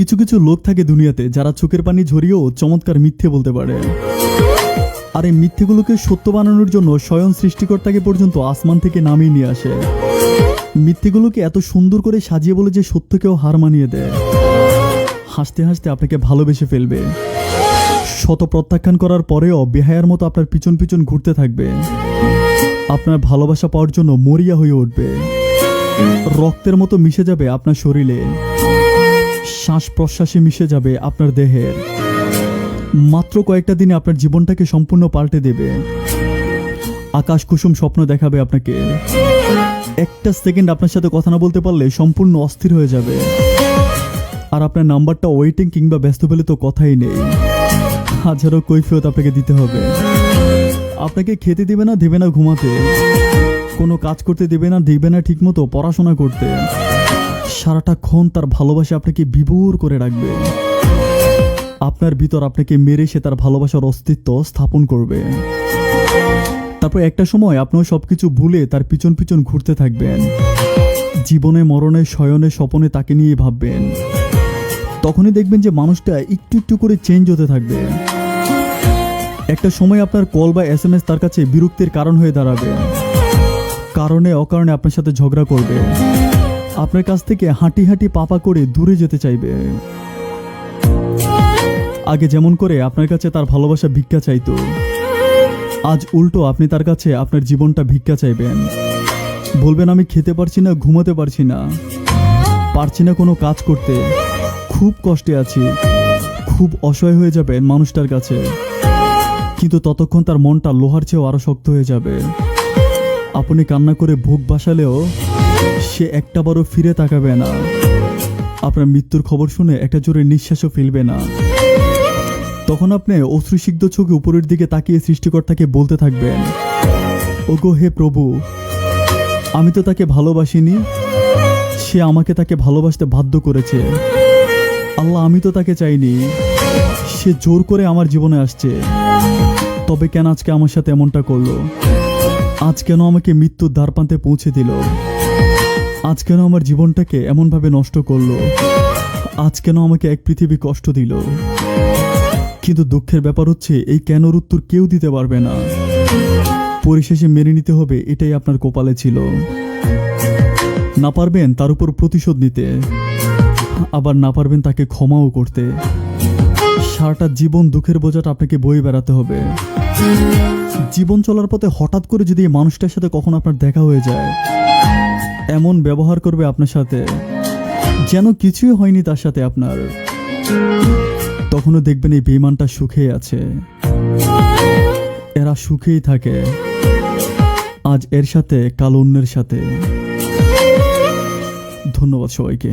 কিছু কিছু লোক থাকে দুনিয়াতে যারা চোখের পানি ঝরিয়েও চমৎকার মিথ্যে বলতে পারে। আর এই মিথ্যেগুলোকে সত্য বানানোর জন্য স্বয়ং সৃষ্টিকর্তাকে পর্যন্ত আসমান থেকে নামিয়ে নিয়ে আসে। মিথ্যেগুলোকে এত সুন্দর করে সাজিয়ে বলে যে সত্যকেও হার মানিয়ে দেয়। হাসতে হাসতে আপনাকে ভালোবেসে ফেলবে, শত প্রত্যাখ্যান করার পরেও বেহায়ার মতো আপনার পিছন পিছন ঘুরতে থাকবে। আপনার ভালোবাসা পাওয়ার জন্য মরিয়া হয়ে উঠবে, রক্তের মতো মিশে যাবে আপনার শরীরে, শ্বাস প্রশ্বাসে মিশে যাবে আপনার দেহের। মাত্র কয়েকটা দিনে আপনার জীবনটাকে সম্পূর্ণ পাল্টে দেবে। আকাশ কুসুম স্বপ্ন দেখাবে আপনাকে। একটা সেকেন্ড আপনার সাথে কথা না বলতে পারলে সম্পূর্ণ অস্থির হয়ে যাবে। আর আপনার নাম্বারটা ওয়েটিং কিংবা ব্যস্ত পেলে তো কথাই নেই, হাজারো কৈফিয়ত আপনাকে দিতে হবে। আপনাকে খেতে দেবে না ঘুমাতে, কোনো কাজ করতে দেবে না ঠিকমতো পড়াশোনা করতে। সারাটাক্ষণ তার ভালোবাসা আপনাকে বিভোর করে রাখবে। আপনার ভিতর আপনাকে মেরে সে তার ভালোবাসার অস্তিত্ব স্থাপন করবে। তারপর একটা সময় আপনিও সবকিছু ভুলে তার পিছন পিছন ঘুরতে থাকবেন। জীবনে মরণে শয়নে স্বপনে তাকে নিয়ে ভাববেন। তখনই দেখবেন যে মানুষটা একটু একটু করে চেঞ্জ হতে থাকবে। একটা সময় আপনার কল বা SMS তার কাছে বিরক্তির কারণ হয়ে দাঁড়াবে। কারণে অকারণে আপনার সাথে ঝগড়া করবে, আপনার কাছ থেকে হাঁটি হাঁটি পাপা করে দূরে যেতে চাইবে। আগে যেমন করে আপনার কাছে তার ভালোবাসা ভিক্ষা চাইতো, আজ উল্টো আপনি তার কাছে আপনার জীবনটা ভিক্ষা চাইবেন। বলবেন আমি খেতে পারছি না, ঘুমাতে পারছি না কোনো কাজ করতে, খুব কষ্টে আছি। খুব অসহায় হয়ে যাবেন মানুষটার কাছে, কিন্তু ততক্ষণ তার মনটা লোহার চেয়েও আরো শক্ত হয়ে যাবে। আপনি কান্না করে বুক বাসালেও সে একটাবারও ফিরে তাকাবে না। আপনার মৃত্যুর খবর শুনে একটা জোরে নিঃশ্বাসও ফেলবে না। তখন আপনি অশ্রুসিক্ত চোখে উপরের দিকে তাকিয়ে সৃষ্টিকর্তাকে বলতে থাকবেন, ওগো হে প্রভু, আমি তো তাকে ভালোবাসিনি, সে আমাকে তাকে ভালোবাসতে বাধ্য করেছে। আল্লাহ, আমি তো তাকে চাইনি, সে জোর করে আমার জীবনে আসছে। তবে কেন আজকে আমার সাথে এমনটা করলো? আজ কেন আমাকে মৃত্যুর দ্বারপ্রান্তে পৌঁছে দিল? আজ কেন আমার জীবনটাকে এমনভাবে নষ্ট করলো? আজ কেন আমাকে এক পৃথিবী কষ্ট দিল? কিন্তু দুঃখের ব্যাপার হচ্ছে এই কেনর উত্তর কেউ দিতে পারবে না। পরিশেষে মেনে নিতে হবে এটাই আপনার কপালে ছিল। না পারবেন তার উপর প্রতিশোধ নিতে, আবার না পারবেন তাকে ক্ষমাও করতে। সারাটা জীবন দুঃখের বোঝাটা আপনাকে বয়ে বেড়াতে হবে। জীবন চলার পথে হঠাৎ করে যদি এই মানুষটার সাথে কখনো আপনার দেখা হয়ে যায়, এমন ব্যবহার করবে আপনার সাথে যেন কিছুই হয়নি তার সাথে আপনার, তখনও দেখবেন এই বেঈমানটা সুখেই আছে। এরা সুখেই থাকে, আজ এর সাথে কাল অন্যের সাথে। ধন্যবাদ সবাইকে।